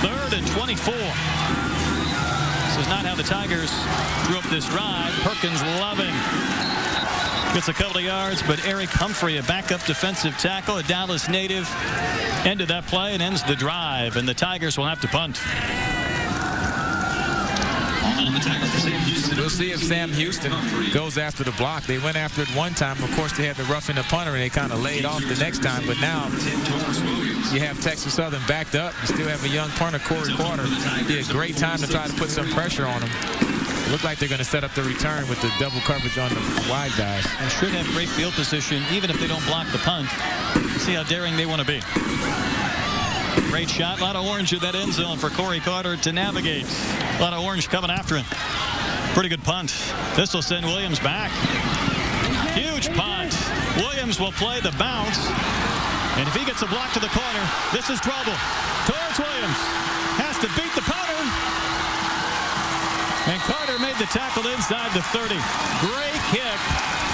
3rd and 24. This is not how the Tigers grew up this drive. Perkins Loving gets a couple of yards, but Eric Humphrey, a backup defensive tackle, a Dallas native, ended that play and ends the drive, and the Tigers will have to punt. We'll see if Sam Houston goes after the block. They went after it one time. Of course, they had the roughing the punter, and they kind of laid off the next time. But now you have Texas Southern backed up. You still have a young punter, Corey Carter. He had a great time to try to put some pressure on him. Look like they're going to set up the return with the double coverage on the wide guys. And should have great field position, even if they don't block the punt. See how daring they want to be. Great shot. A lot of orange in that end zone for Corey Carter to navigate. A lot of orange coming after him. Pretty good punt. This will send Williams back. Huge punt. Williams will play the bounce. And if he gets a block to the corner, this is trouble. Torrance Williams has to beat the punter. And Carter made the tackle inside the 30. Great kick.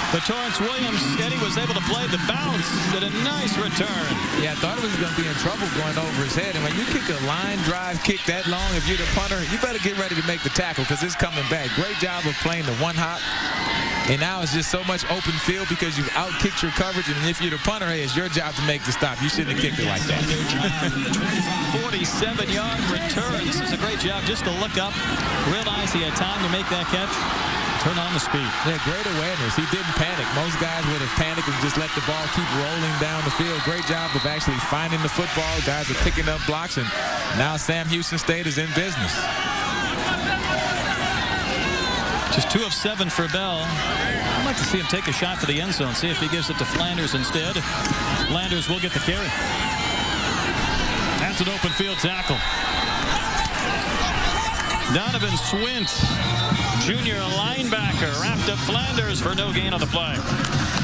But Torrance Williams, Eddie, was able to play the bounce. Did a nice return. Yeah, I thought it was going to be in trouble going over his head. And when you kick a line drive kick that long, if you're the punter, you better get ready to make the tackle because it's coming back. Great job of playing the one hop. And now it's just so much open field because you've outkicked your coverage. And if you're the punter, hey, it's your job to make the stop. You shouldn't have kicked it like that. 47-yard return. This is a great job just to look up, realize he had time to make that catch. Turn on the speed. Yeah, great awareness. He didn't panic. Most guys would have panicked and just let the ball keep rolling down the field. Great job of actually finding the football. Guys are picking up blocks, and now Sam Houston State is in business. Just 2 of 7 for Bell. I'd like to see him take a shot for the end zone. See if he gives it to Flanders instead. Flanders will get the carry. That's an open field tackle. Donovan Swint, junior linebacker, wrapped up Flanders for no gain on the play.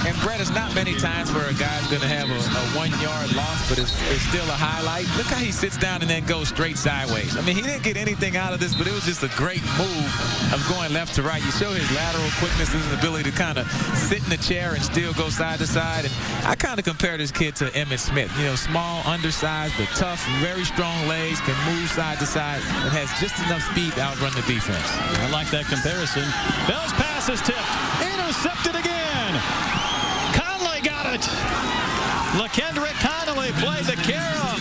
And Brett, it's not many times where a guy's going to have a 1-yard loss, but it's still a highlight. Look how he sits down and then goes straight sideways. I mean, he didn't get anything out of this, but it was just a great move of going left to right. You show his lateral quickness and his ability to kind of sit in the chair and still go side to side. And I kind of compare this kid to Emmitt Smith. You know, small, undersized, but tough, very strong legs, can move side to side, and has just enough speed to outrun the defense. I like that comparison. Bell's pass is tipped. Intercepted again. Conley got it. LaKendrick Conley played the carom.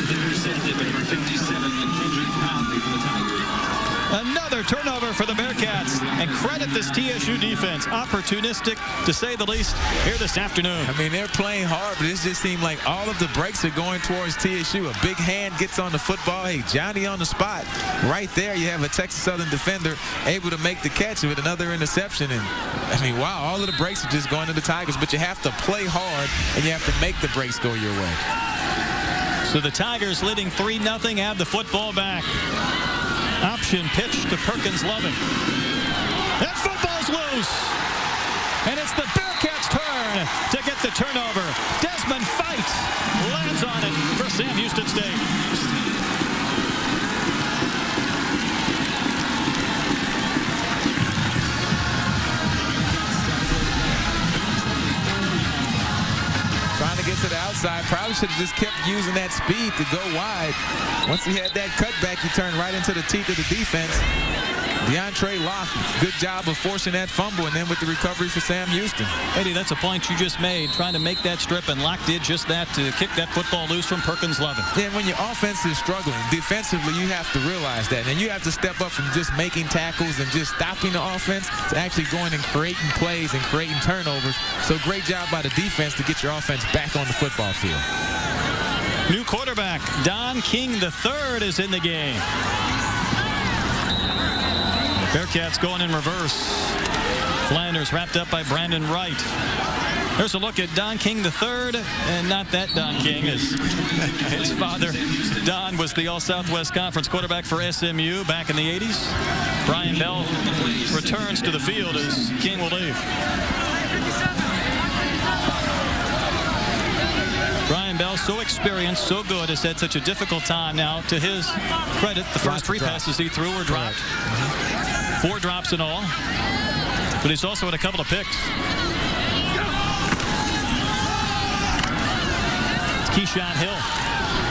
Another turnover for the Bearcats. And credit this TSU defense. Opportunistic, to say the least, here this afternoon. I mean, they're playing hard, but it just seemed like all of the breaks are going towards TSU. A big hand gets on the football. Hey, Johnny on the spot. Right there, you have a Texas Southern defender able to make the catch with another interception. And, I mean, wow, all of the breaks are just going to the Tigers. But you have to play hard, and you have to make the breaks go your way. So the Tigers leading 3-0, have the football back. Option pitch to Perkins Loving. That football's loose. And it's the Bearcats' turn to get the turnover. Desmond Fight lands on it for Sam Houston State. Trying to get to the outside. Probably should have just kept using that speed to go wide. Once he had that cutback, he turned right into the teeth of the defense. DeAndre Locke, good job of forcing that fumble, and then with the recovery for Sam Houston. Eddie, that's a point you just made, trying to make that strip, and Locke did just that to kick that football loose from Perkins Loving. Yeah, when your offense is struggling, defensively, you have to realize that. And you have to step up from just making tackles and just stopping the offense to actually going and creating plays and creating turnovers. So great job by the defense to get your offense back on the football field. New quarterback, Don King III is in the game. Bearcats going in reverse. Flanders wrapped up by Brandon Wright. There's a look at Don King III, and not that Don King. His father, Don, was the All-Southwest Conference quarterback for SMU back in the 80s. Brian Bell returns to the field as King will leave. Brian Bell, so experienced, so good, has had such a difficult time now. To his credit, the first 3 passes he threw were dropped. 4 drops in all. But he's also had a couple of picks. It's Keyshawn Hill.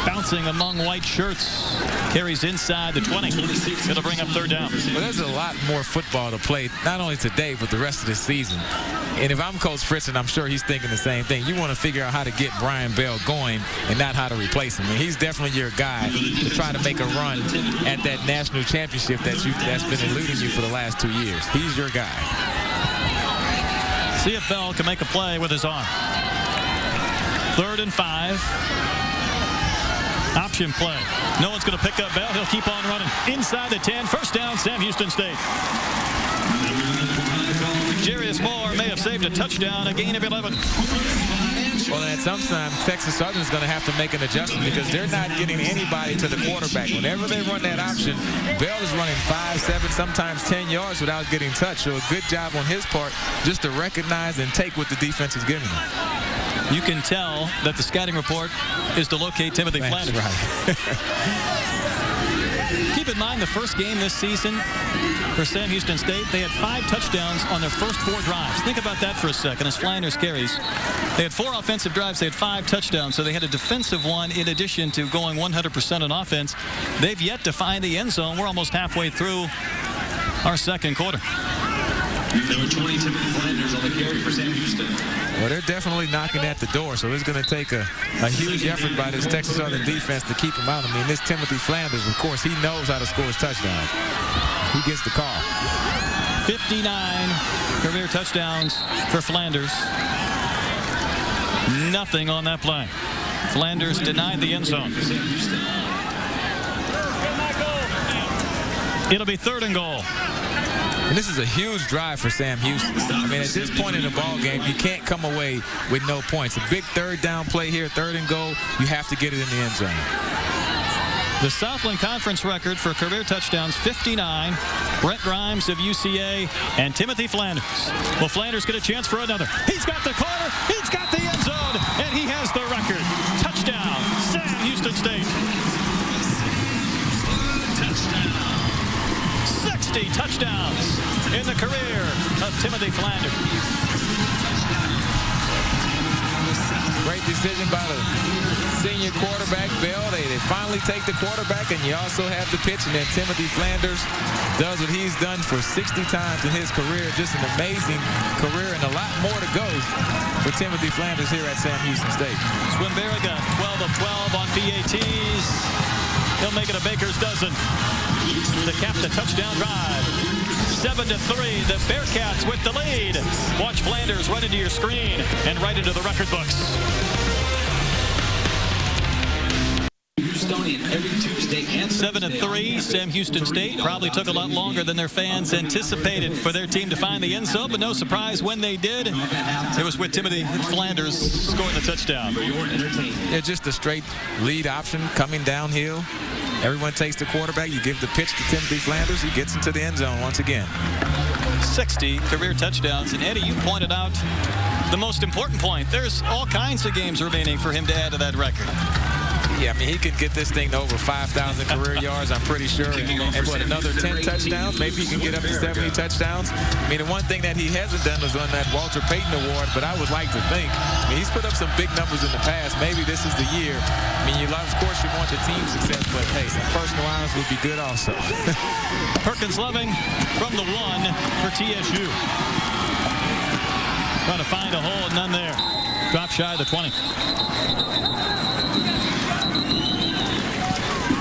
Bounces dancing among white shirts. Carries inside the 20. It'll bring up third down. Well, there's a lot more football to play, not only today, but the rest of the season. And if I'm Coach Fritzen, I'm sure he's thinking the same thing. You want to figure out how to get Brian Bell going and not how to replace him. And he's definitely your guy to try to make a run at that national championship that's been eluding you for the last 2 years. He's your guy. See if Bell can make a play with his arm. 3rd and 5. Option play. No one's going to pick up Bell. He'll keep on running. Inside the 10. First down, Sam Houston State. Jarius Moore may have saved a touchdown, a gain of 11. Well, at some time, Texas Southern is going to have to make an adjustment because they're not getting anybody to the quarterback. Whenever they run that option, Bell is running 5, 7, sometimes 10 yards without getting touched. So a good job on his part just to recognize and take what the defense is giving him. You can tell that the scouting report is to locate Timothy Flanders. Right. Keep in mind the first game this season for Sam Houston State, they had 5 touchdowns on their first 4 drives. Think about that for a second as Flanders carries. They had 4 offensive drives. They had 5 touchdowns, so they had a defensive one in addition to going 100% on offense. They've yet to find the end zone. We're almost halfway through our second quarter. Number 20, Timothy Flanders on the carry for Sam Houston. Well, they're definitely knocking at the door, so it's going to take a huge effort by this Texas Southern defense to keep him out. I mean, this Timothy Flanders, of course, he knows how to score his touchdowns. He gets the call. 59 career touchdowns for Flanders. Nothing on that play. Flanders denied the end zone. It'll be 3rd and goal. And this is a huge drive for Sam Houston. I mean, at this point in the ball game, you can't come away with no points. A big 3rd down play here, 3rd and goal. You have to get it in the end zone. The Southland Conference record for career touchdowns, 59. Brett Grimes of UCA and Timothy Flanders. Will Flanders get a chance for another? He's got the corner. He's got the end zone. And he has the record. Touchdown, Sam Houston State. 60 touchdowns in the career of Timothy Flanders. Great decision by the senior quarterback, Bell. They finally take the quarterback, and you also have the pitch, and then Timothy Flanders does what he's done for 60 times in his career. Just an amazing career and a lot more to go for Timothy Flanders here at Sam Houston State. Swinberga, 12 of 12 on PATs. He'll make it a baker's dozen to cap the touchdown drive. 7-3, the Bearcats with the lead. Watch Flanders run into your screen and right into the record books. 7-3, Sam Houston State probably took a lot longer than their fans anticipated for their team to find the end zone, but no surprise when they did. It was with Timothy Flanders scoring the touchdown. It's just a straight lead option coming downhill. Everyone takes the quarterback. You give the pitch to Timothy Flanders. He gets into the end zone once again. 60 career touchdowns. And Eddie, you pointed out the most important point. There's all kinds of games remaining for him to add to that record. Yeah, I mean, he could get this thing to over 5,000 career yards, I'm pretty sure. And what, another 10 touchdowns? Maybe he can get up to 70 touchdowns. I mean, the one thing that he hasn't done was on that Walter Payton Award, but I would like to think, I mean, he's put up some big numbers in the past. Maybe this is the year. I mean, of course, you want the team success, but hey, some personal honors would be good also. Perkins Loving from the 1 for TSU. Trying to find a hole, and none there. Drop shy of the 20.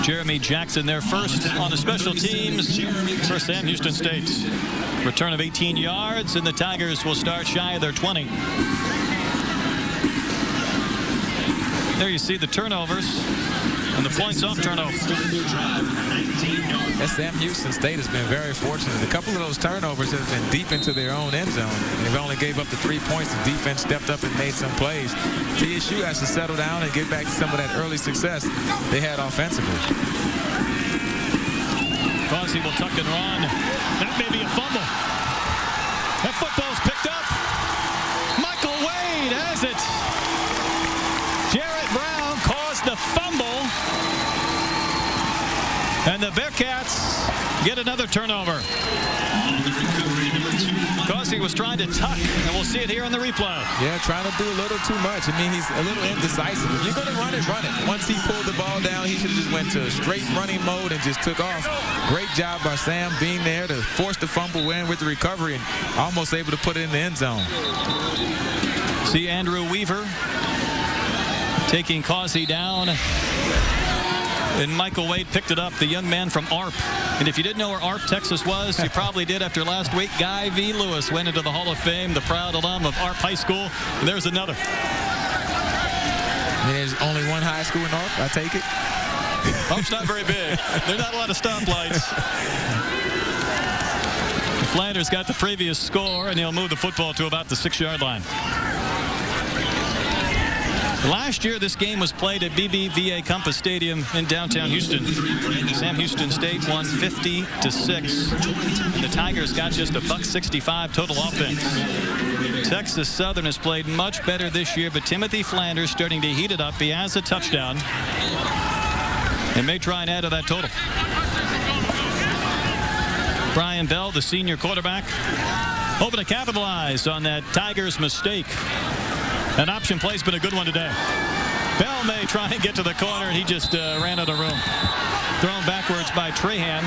Jeremy Jackson there first on the special teams for Sam Houston State. Return of 18 yards, and the Tigers will start shy of their 20. There you see the turnovers and the points off turnovers. Sam Houston State has been very fortunate. A couple of those turnovers have been deep into their own end zone. They've only gave up the 3 points. The defense stepped up and made some plays. TSU has to settle down and get back to some of that early success they had offensively. Causey will tuck and run. That may be a fumble. That football's picked up. Michael Wade has it. Jarrett Brown caused the fumble. And the Bearcats get another turnover. Causey he was trying to tuck, and we'll see it here in the replay. Yeah, trying to do a little too much. I mean, he's a little indecisive. If you're going to run it, run it. Once he pulled the ball down, he should have just went to a straight running mode and just took off. Great job by Sam being there to force the fumble win with the recovery and almost able to put it in the end zone. See Andrew Weaver taking Causey down. And Michael Wade picked it up, the young man from ARP. And if you didn't know where ARP, Texas was, you probably did after last week. Guy V. Lewis went into the Hall of Fame, the proud alum of ARP High School. And there's another. I mean, there's only one high school in ARP, I take it. ARP's not very big. There's not a lot of stoplights. Flanders got the previous score, and he'll move the football to about the 6-yard line. Last year, this game was played at BBVA Compass Stadium in downtown Houston. Sam Houston State won 50-6. And the Tigers got just $165 total offense. Texas Southern has played much better this year, but Timothy Flanders starting to heat it up. He has a touchdown and may try and add to that total. Brian Bell, the senior quarterback, hoping to capitalize on that Tigers mistake. An option play's been a good one today. Bell may try and get to the corner, and he just ran out of room. Thrown backwards by Trahan.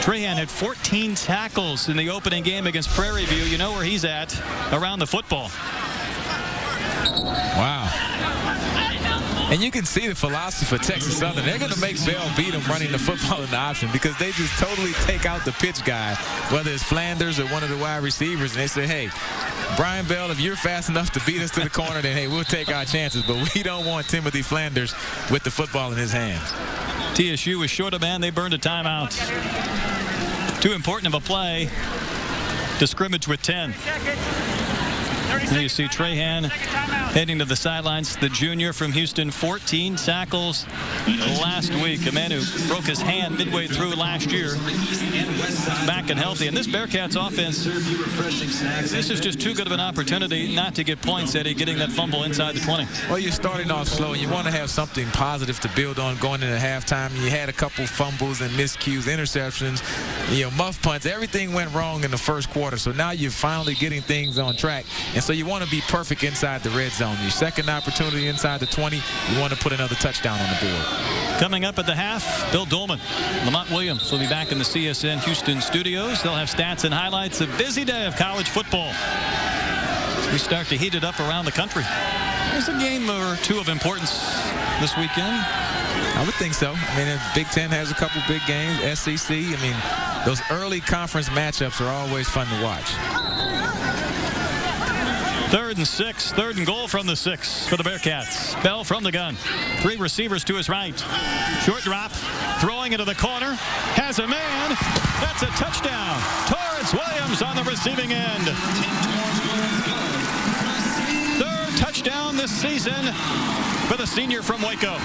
Trahan had 14 tackles in the opening game against Prairie View. You know where he's at, around the football. Wow. And you can see the philosophy for Texas Southern. They're going to make Bell beat them running the football in the option because they just totally take out the pitch guy, whether it's Flanders or one of the wide receivers, and they say, hey, Brian Bell, if you're fast enough to beat us to the corner, then, hey, we'll take our chances. But we don't want Timothy Flanders with the football in his hands. TSU was short a man. They burned a timeout. Too important of a play to scrimmage with 10. And you see Trahan heading to the sidelines. The junior from Houston, 14 tackles last week. A man who broke his hand midway through last year. Back and healthy. And this Bearcats offense, this is just too good of an opportunity not to get points, Eddie, getting that fumble inside the 20. Well, you're starting off slow. You want to have something positive to build on going into halftime. You had a couple fumbles and miscues, interceptions, muff punts. Everything went wrong in the first quarter. So now you're finally getting things on track. And so you want to be perfect inside the red zone. Your second opportunity inside the 20, you want to put another touchdown on the board. Coming up at the half, Bill Dolman, Lamont Williams will be back in the CSN Houston studios. They'll have stats and highlights. A busy day of college football as we start to heat it up around the country. There's a game or two of importance this weekend. I would think so. I mean, Big Ten has a couple big games. SEC, I mean, those early conference matchups are always fun to watch. 3rd and 6, 3rd and goal from the 6 for the Bearcats. Bell from the gun. 3 receivers to his right. Short drop, throwing into the corner. Has a man. That's a touchdown. Torrance Williams on the receiving end. 3rd touchdown this season for the senior from Waco.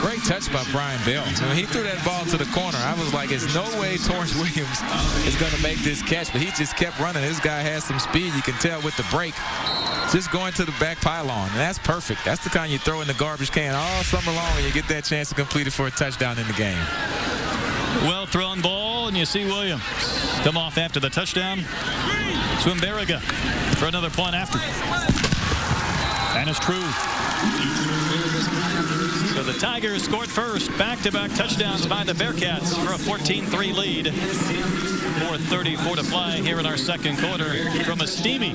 Great touch by Brian Bell. When he threw that ball to the corner, I was like, there's no way Torrance Williams is going to make this catch, but he just kept running. This guy has some speed. You can tell with the break. Just going to the back pylon, and that's perfect. That's the kind you throw in the garbage can all summer long, and you get that chance to complete it for a touchdown in the game. Well thrown ball, and you see Williams come off after the touchdown. Swimberiga for another point after. And it's true. So the Tigers scored first. Back-to-back touchdowns by the Bearcats for a 14-3 lead. 4:34 to play here in our second quarter from a steamy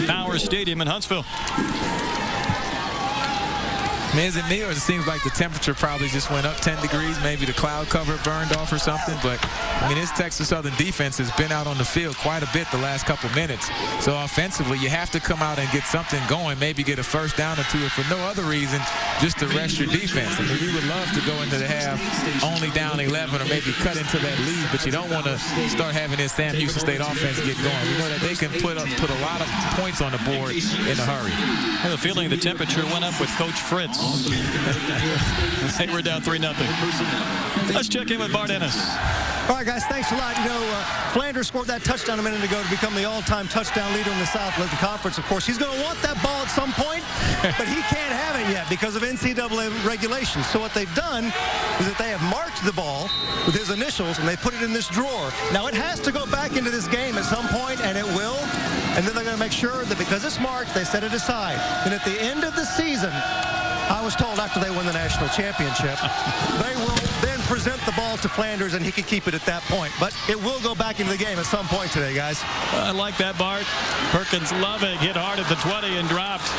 Power Stadium in Huntsville. Is it me, or it seems like the temperature probably just went up 10 degrees? Maybe the cloud cover burned off or something. But, I mean, this Texas Southern defense has been out on the field quite a bit the last couple minutes. So, offensively, you have to come out and get something going, maybe get a first down or two, if for no other reason, just to rest your defense. I mean, you would love to go into the half only down 11 or maybe cut into that lead, but you don't want to start having this Sam Houston State offense get going. We know that they can put a lot of points on the board in a hurry. I have a feeling the temperature went up with Coach Fritz. They were down 3-0. Let's check in with Bart Ennis. All right, guys, thanks a lot. Flanders scored that touchdown a minute ago to become the all-time touchdown leader in the Southwest Conference. Of course, he's going to want that ball at some point, but he can't have it yet because of NCAA regulations. So what they've done is that they have marked the ball with his initials, and they put it in this drawer. Now, it has to go back into this game at some point, and it will. And then they're going to make sure that because it's marked, they set it aside. And at the end of the season, I was told after they win the national championship, they will then present the ball to Flanders, and he could keep it at that point. But it will go back into the game at some point today, guys. I like that, Bart. Perkins Loving hit hard at the 20 and dropped.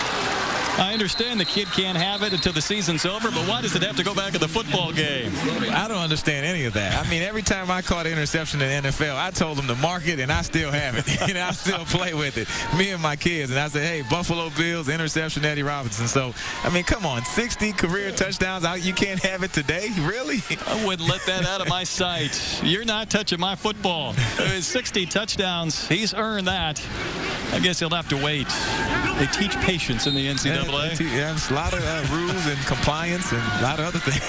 I understand the kid can't have it until the season's over, but why does it have to go back to the football game? I don't understand any of that. I mean, every time I caught an interception in the NFL, I told them to mark it, and I still have it. I still play with it. Me and my kids. And I said, hey, Buffalo Bills, interception, Eddie Robinson. So, I mean, come on, 60 career touchdowns. You can't have it today? Really? I wouldn't let that out of my sight. You're not touching my football. 60 touchdowns. He's earned that. I guess he'll have to wait. They teach patience in the NCAA. Yeah, there's a lot of rules and compliance and a lot of other things.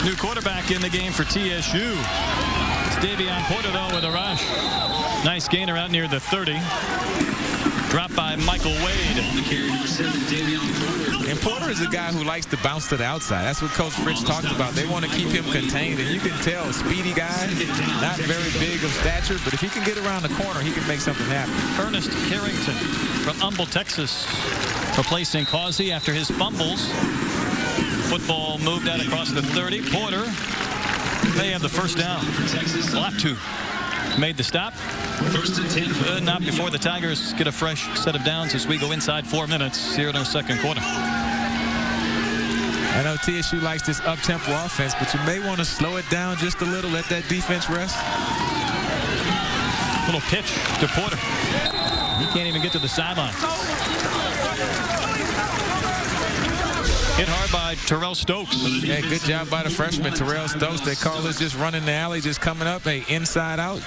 New quarterback in the game for TSU. It's Davion Porter, though, with a rush. Nice gainer out near the 30. Dropped by Michael Wade. And Porter is a guy who likes to bounce to the outside. That's what Coach Fritz talked about. They want to keep him contained, and you can tell, speedy guy, not very big of stature, but if he can get around the corner, he can make something happen. Ernest Carrington from Humble, Texas, replacing Causey after his fumbles. Football moved out across the 30. Porter may have the first down. Latu made the stop. First and 10. Not before the Tigers get a fresh set of downs as we go inside 4 minutes here in our second quarter. I know TSU likes this up-tempo offense, but you may want to slow it down just a little, let that defense rest. Little pitch to Porter. He can't even get to the sideline. Hit hard by Terrell Stokes. Hey, good job by the freshman, Terrell Stokes. They call this just running the alley, just coming up. Hey, inside out.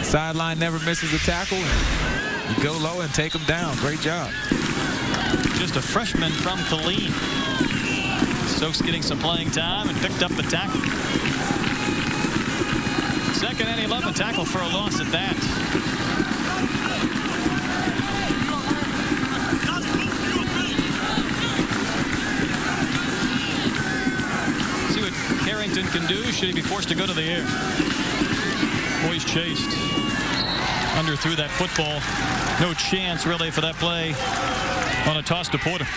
Sideline never misses a tackle. And you go low and take them down. Great job. Just a freshman from Killeen. Stokes getting some playing time and picked up the tackle. Second and 11, tackle for a loss at that. See what Carrington can do. Should he be forced to go to the air? Boy's chased. Underthrew that football. No chance really for that play on a toss to Porter.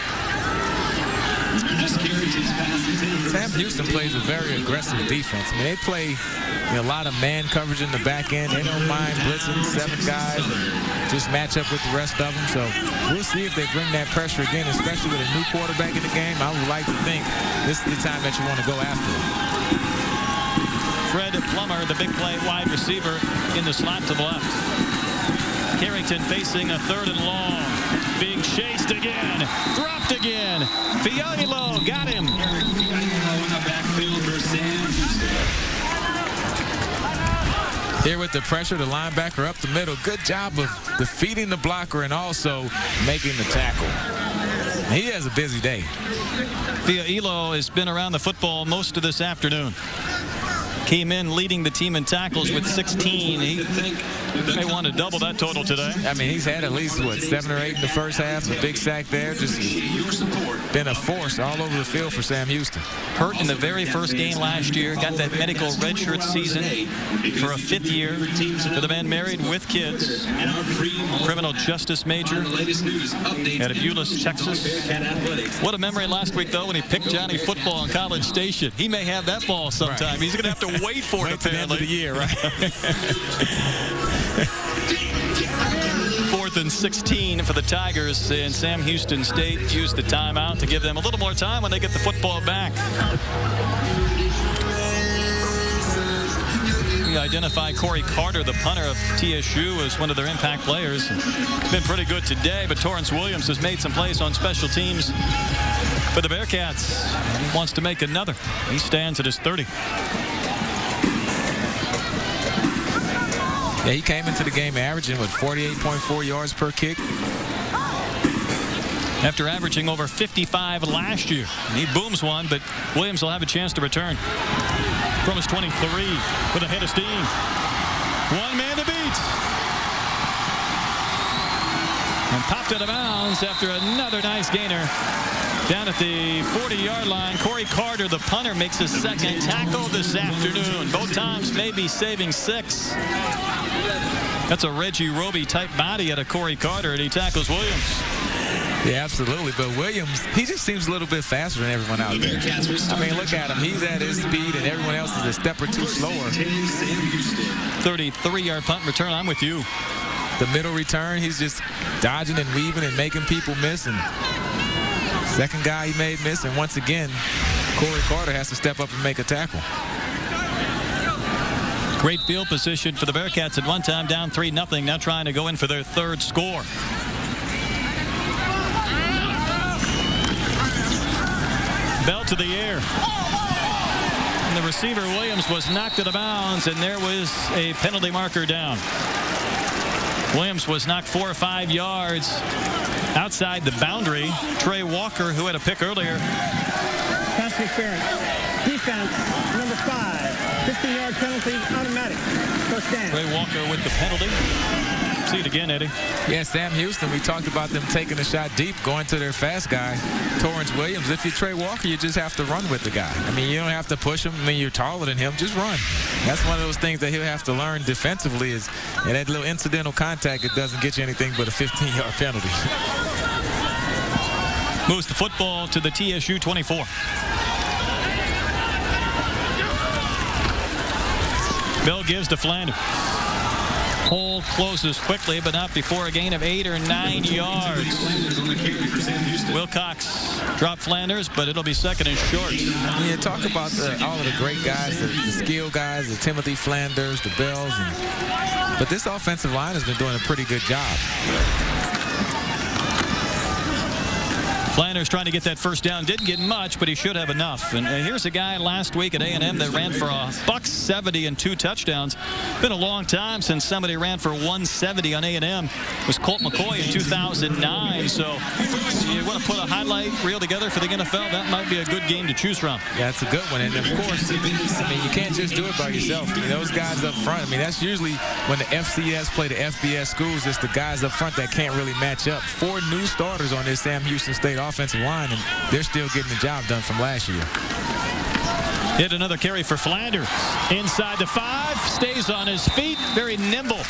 Sam Houston plays a very aggressive defense. I mean, they play a lot of man coverage in the back end. They don't mind blitzing 7 guys and just match up with the rest of them. So we'll see if they bring that pressure again, especially with a new quarterback in the game. I would like to think this is the time that you want to go after him. Fred Plummer, the big play wide receiver, in the slot to the left. Carrington facing a 3rd and long. Being chased again. Dropped again. Fiallo got him. Here with the pressure, the linebacker up the middle. Good job of defeating the blocker and also making the tackle. He has a busy day. Fiallo has been around the football most of this afternoon. Came in leading the team in tackles with 16. He may want to double that total today. I mean, he's had at least, what, 7 or 8 in the first half. A big sack there. Just been a force all over the field for Sam Houston. Hurt in the very first game last year. Got that medical redshirt season for a 5th year. For the man married with kids. Criminal justice major out of Euless, Texas. What a memory last week, though, when he picked Johnny football in College Station. He may have that ball sometime. Right. He's going to have to wait for it, apparently. At the end of the year, right? 4th and 16 for the Tigers, and Sam Houston State used the timeout to give them a little more time when they get the football back. We identify Corey Carter, the punter of TSU, as one of their impact players. Been pretty good today, but Torrance Williams has made some plays on special teams for the Bearcats. He wants to make another. He stands at his 30. Yeah, he came into the game averaging with 48.4 yards per kick. After averaging over 55 last year. He booms one, but Williams will have a chance to return. from his 23 with a head of steam. One man to beat. And popped out of bounds after another nice gainer. Down at the 40-yard line, Corey Carter, the punter, makes his second tackle this afternoon. Both times maybe saving 6. That's a Reggie Roby type body out of Corey Carter, and he tackles Williams. Yeah, absolutely. But Williams, he just seems a little bit faster than everyone out there. I mean, look at him. He's at his speed, and everyone else is a step or two slower. 33-yard punt return. I'm with you. The middle return, he's just dodging and weaving and making people miss. And second guy he made miss. And once again, Corey Carter has to step up and make a tackle. Great field position for the Bearcats at one time, down 3-0. Now trying to go in for their third score. Bell to the air. And the receiver, Williams, was knocked out of bounds, and there was a penalty marker down. Williams was knocked 4 or 5 yards outside the boundary. Trey Walker, who had a pick earlier. Pass interference. Defense, number 5. 15-yard penalty, automatic. First down. Trey Walker with the penalty. See it again, Eddie. Yeah, Sam Houston, we talked about them taking a shot deep, going to their fast guy, Torrance Williams. If you're Trey Walker, you just have to run with the guy. I mean, you don't have to push him. I mean, you're taller than him. Just run. That's one of those things that he'll have to learn defensively is that little incidental contact, it doesn't get you anything but a 15-yard penalty. Moves the football to the TSU 24. Bell gives to Flanders. Hole closes quickly, but not before a gain of 8 or 9 yards. Wilcox dropped Flanders, but it'll be second and short. You talk about all of the great guys, the skill guys, the Timothy Flanders, the Bells, but this offensive line has been doing a pretty good job. Flanders trying to get that first down. Didn't get much, but he should have enough. And here's a guy last week at A&M that ran for $170 and 2 touchdowns. Been a long time since somebody ran for 170 on A&M. It was Colt McCoy in 2009. So you want to put a highlight reel together for the NFL, that might be a good game to choose from. Yeah, it's a good one. And, of course, I mean, you can't just do it by yourself. I mean, those guys up front, I mean, that's usually when the FCS play the FBS schools, it's the guys up front that can't really match up. 4 new starters on this Sam Houston State offensive line, and they're still getting the job done from last year. Hit another carry for Flanders. Inside the 5, stays on his feet, very nimble.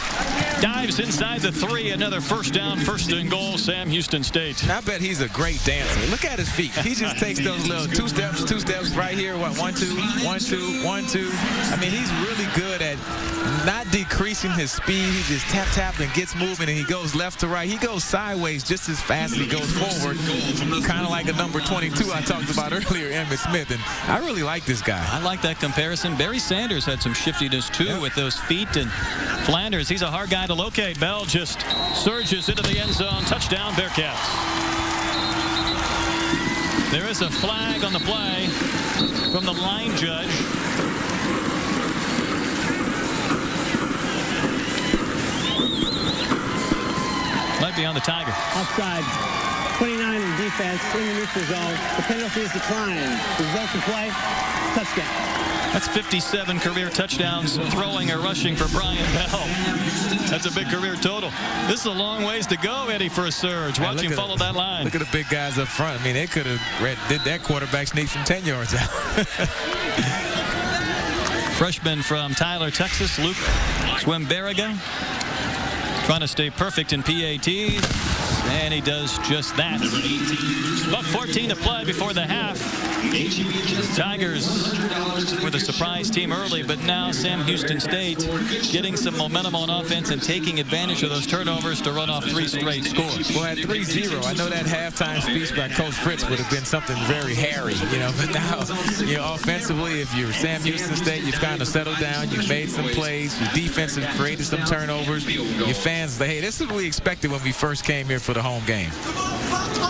Dives inside the 3, another first down, first and goal, Sam Houston State. I bet he's a great dancer. Look at his feet. He just takes those little 2 steps right here. What, 1, 2, 1, 2, 1, 2. I mean, he's really good at not decreasing his speed. He just tap and gets moving, and he goes left to right. He goes sideways just as fast as he goes forward, kind of like a number 22 I talked about earlier, Emmitt Smith. And I really like this guy. I like that comparison. Barry Sanders had some shiftiness, too, with those feet. And Flanders, he's a hard guy to locate. Bell just surges into the end zone. Touchdown, Bearcats. There is a flag on the play from the line judge. Might be on the Tiger. Outside. 29 in defense in the neutral zone. The penalty is declined. The result of play, touchdown. That's 57 career touchdowns throwing or rushing for Brian Bell. That's a big career total. This is a long ways to go, Eddie, for a surge. Watch him follow that line. Look at the big guys up front. I mean, they could have did that quarterback sneak from 10 yards out. Freshman from Tyler, Texas, Luke Swimberga. Trying to stay perfect in PATs, and he does just that. About 14 to play before the half. Tigers were the surprise team early, but now Sam Houston State getting some momentum on offense and taking advantage of those turnovers to run off 3 straight scores. Well, at 3-0, I know that halftime speech by Coach Fritz would have been something very hairy, but now, offensively, if you're Sam Houston State, you've kind of settled down, you've made some plays, your defense has created some turnovers, your fans say, hey, this is what we expected when we first came here for the home game.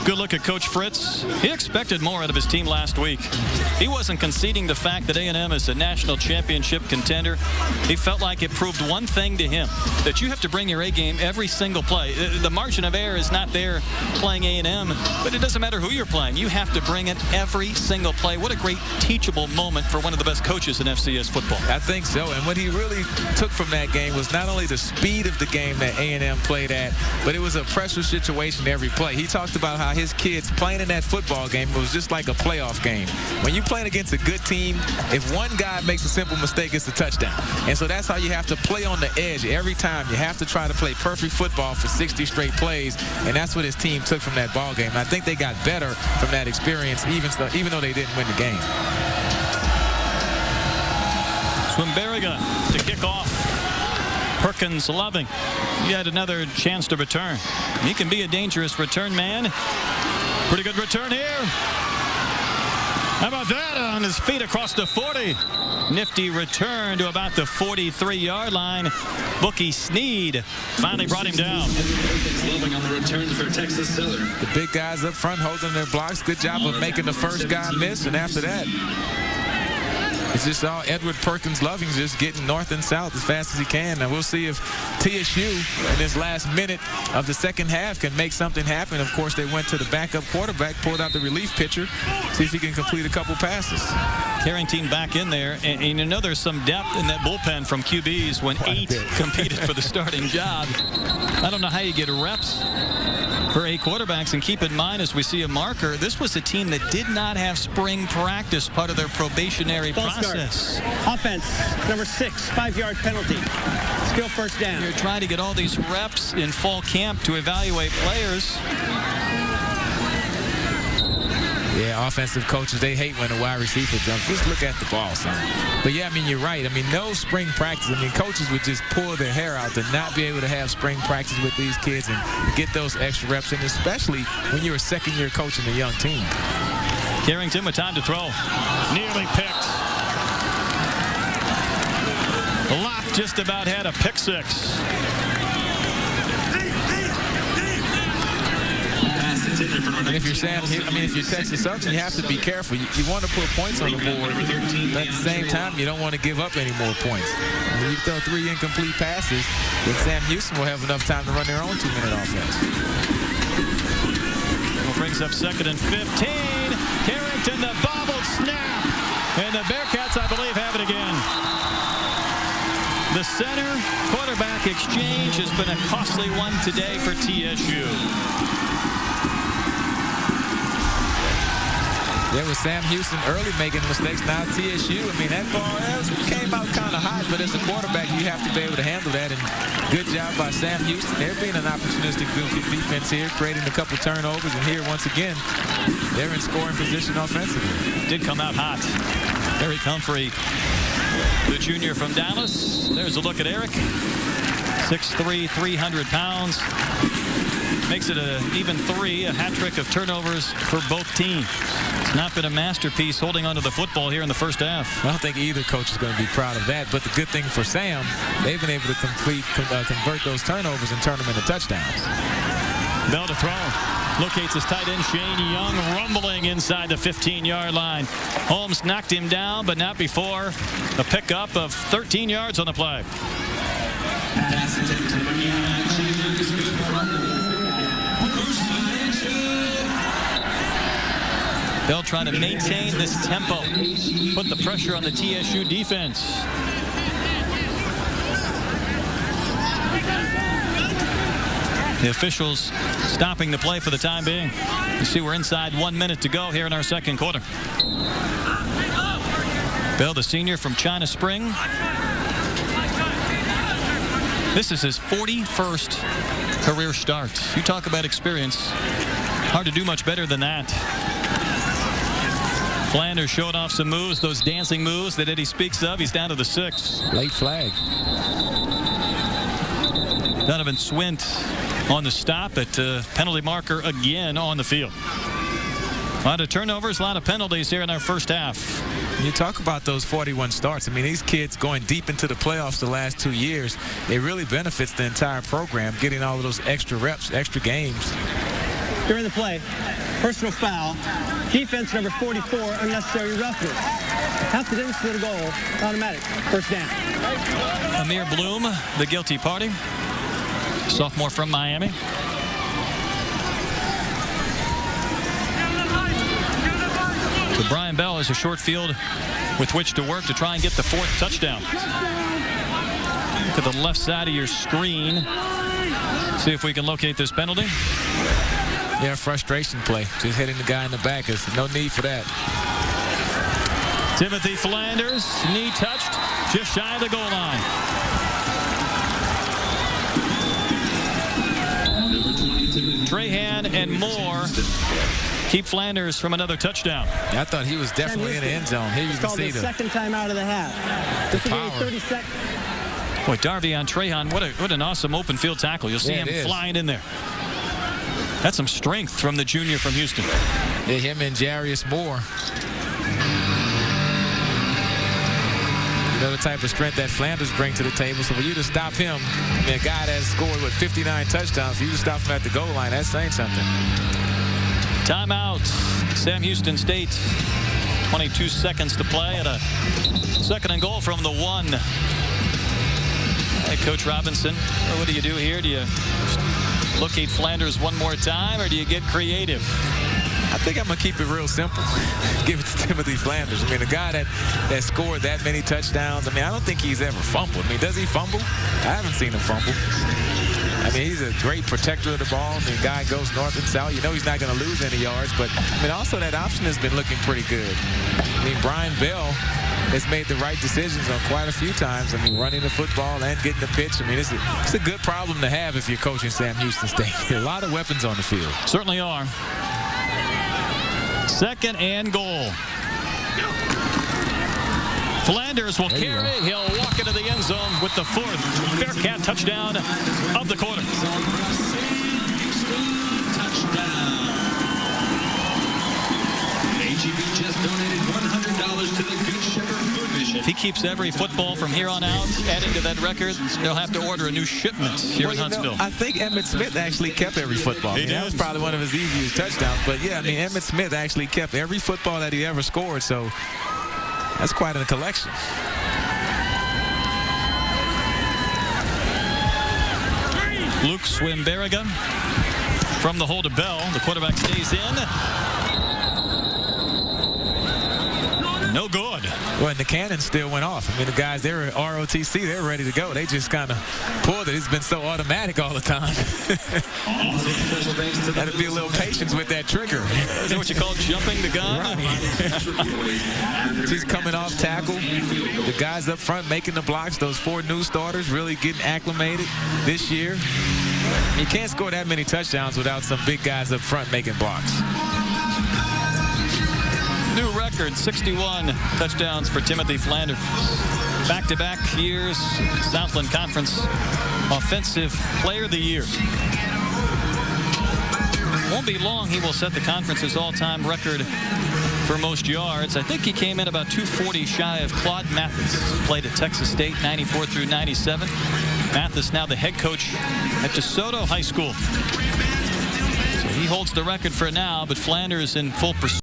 Good look at Coach Fritz. He expected more out of his team last week. He wasn't conceding the fact that A&M is a national championship contender. He felt like it proved one thing to him, that you have to bring your A game every single play. The margin of error is not there playing A&M, but it doesn't matter who you're playing. You have to bring it every single play. What a great teachable moment for one of the best coaches in FCS football. I think so. And what he really took from that game was not only the speed of the game that A&M played at, but it was a pressure situation every play. He talked about how his kids playing in that football game was just like a playoff game. When you're playing against a good team, if one guy makes a simple mistake, it's a touchdown. And so that's how you have to play on the edge every time. You have to try to play perfect football for 60 straight plays, and that's what his team took from that ball game. And I think they got better from that experience, even though they didn't win the game. Swimberiga to kick off. Perkins Loving yet another chance to return. He can be a dangerous return man. Pretty good return here. How about that on his feet across the 40? Nifty return to about the 43-yard line. Bookie Sneed finally brought him down. Loving on the return for Texas Southern. The big guys up front holding their blocks. Good job of making the first guy miss, and after that, it's just all Edward Perkins Loving just getting north and south as fast as he can. And we'll see if TSU in this last minute of the second half can make something happen. Of course, they went to the backup quarterback, pulled out the relief pitcher, see if he can complete a couple passes. Carrington back in there, and you know there's some depth in that bullpen from QBs when 8 competed for the starting job. I don't know how you get reps for 8 quarterbacks, and keep in mind as we see a marker, this was a team that did not have spring practice, part of their probationary process. Offense, number 6, 5-yard penalty. Still first down. You're trying to get all these reps in fall camp to evaluate players. Yeah, offensive coaches, they hate when a wide receiver jumps. Just look at the ball, son. But yeah, I mean, you're right. I mean, no spring practice. I mean, coaches would just pull their hair out to not be able to have spring practice with these kids and get those extra reps, and especially when you're a second-year coach in a young team. Carrington with time to throw. Nearly picked. Locke just about had a pick 6. And if you're Sam, if you're Texas Southern, you have to be careful. You want to put points on the board, but at the same time, you don't want to give up any more points. When you throw 3 incomplete passes, then Sam Houston will have enough time to run their own 2-minute offense. Well, brings up 2nd and 15. Carrington, the bobbled snap, and the Bearcats, I believe, have it again. The center quarterback exchange has been a costly one today for TSU. There was Sam Houston early making mistakes. Now TSU, I mean, that ball came out kind of hot, but as a quarterback, you have to be able to handle that. And good job by Sam Houston. They're being an opportunistic defense here, creating a couple turnovers. And here, once again, they're in scoring position offensively. Did come out hot. Eric Humphrey, the junior from Dallas. There's a look at Eric. 6'3", 300 pounds. Makes it an even 3, a hat trick of turnovers for both teams. It's not been a masterpiece holding onto the football here in the first half. I don't think either coach is going to be proud of that, but the good thing for Sam, they've been able to convert those turnovers and turn them into touchdowns. Bell to throw. Locates his tight end, Shane Young, rumbling inside the 15-yard line. Holmes knocked him down, but not before a pickup of 13 yards on the play. Bell trying to maintain this tempo, put the pressure on the TSU defense. The officials stopping the play for the time being. You see we're inside 1 minute to go here in our second quarter. Bell, the senior from China Spring. This is his 41st career start. You talk about experience. Hard to do much better than that. Flanders showed off some moves, those dancing moves that Eddie speaks of. He's down to the 6. Late flag. Donovan Swint on the stop at penalty marker again on the field. A lot of turnovers, a lot of penalties here in our first half. You talk about those 41 starts. I mean, these kids going deep into the playoffs the last 2 years, it really benefits the entire program, getting all of those extra reps, extra games. During the play, personal foul, defense number 44, unnecessary roughness. Half the distance to the goal, automatic, first down. Amir Bloom, the guilty party. Sophomore from Miami. So Brian Bell has a short field with which to work to try and get the 4th touchdown. To the left side of your screen. See if we can locate this penalty. Yeah, frustration play. Just hitting the guy in the back. There's no need for that. Timothy Flanders, knee touched, just shy of the goal line. Trahan and Moore keep Flanders from another touchdown. I thought he was definitely in the end zone. Here you can see the second time out of the half. This will be 30 seconds. Boy, Darvion Trahan, what an awesome open field tackle. You'll see him flying in there. That's some strength from the junior from Houston. Yeah, him and Jarius Moore. You know the type of strength that Flanders brings to the table. So for you to stop him, I mean, a guy that's scored with 59 touchdowns, for you to stop him at the goal line, that's saying something. Timeout. Sam Houston State. 22 seconds to play at a 2nd and goal from the 1. Hey, Coach Robinson, what do you do here? Do you locate Flanders one more time, or do you get creative? I think I'm going to keep it real simple. Give it to Timothy Flanders. I mean, a guy that scored that many touchdowns, I mean, I don't think he's ever fumbled. I mean, does he fumble? I haven't seen him fumble. I mean, he's a great protector of the ball. I mean, the guy goes north and south. You know he's not going to lose any yards, but, I mean, also that option has been looking pretty good. I mean, Brian Bell has made the right decisions on quite a few times. I mean, running the football and getting the pitch. I mean, it's a good problem to have if you're coaching Sam Houston State. A lot of weapons on the field. Certainly are. 2nd and goal. Flanders will carry. He'll walk into the end zone with the 4th Bearcat touchdown of the quarter. HEB just donated $100 to the Good Shepherd Food Mission. If he keeps every football from here on out, adding to that record, they'll have to order a new shipment here in Huntsville. I think Emmitt Smith actually kept every football. He did. That was probably one of his easiest touchdowns. But, yeah, I mean, Emmitt Smith actually kept every football that he ever scored. So that's quite a collection. Luke Swimberriga from the hold of Bell. The quarterback stays in. No good. Well, and the cannon still went off. I mean, the guys, they were ROTC. They were ready to go. They just kind of pulled it. It's been so automatic all the time. That'd be a little patience with that trigger. Is that what you call jumping the gun? Right. Just coming off tackle. The guys up front making the blocks. Those 4 new starters really getting acclimated this year. You can't score that many touchdowns without some big guys up front making blocks. New record, 61 touchdowns for Timothy Flanders. Back-to-back years, Southland Conference Offensive Player of the Year. Won't be long, he will set the conference's all-time record for most yards. I think he came in about 240 shy of Claude Mathis. Played at Texas State, 94 through 97. Mathis now the head coach at DeSoto High School. So he holds the record for now, but Flanders in full pursuit.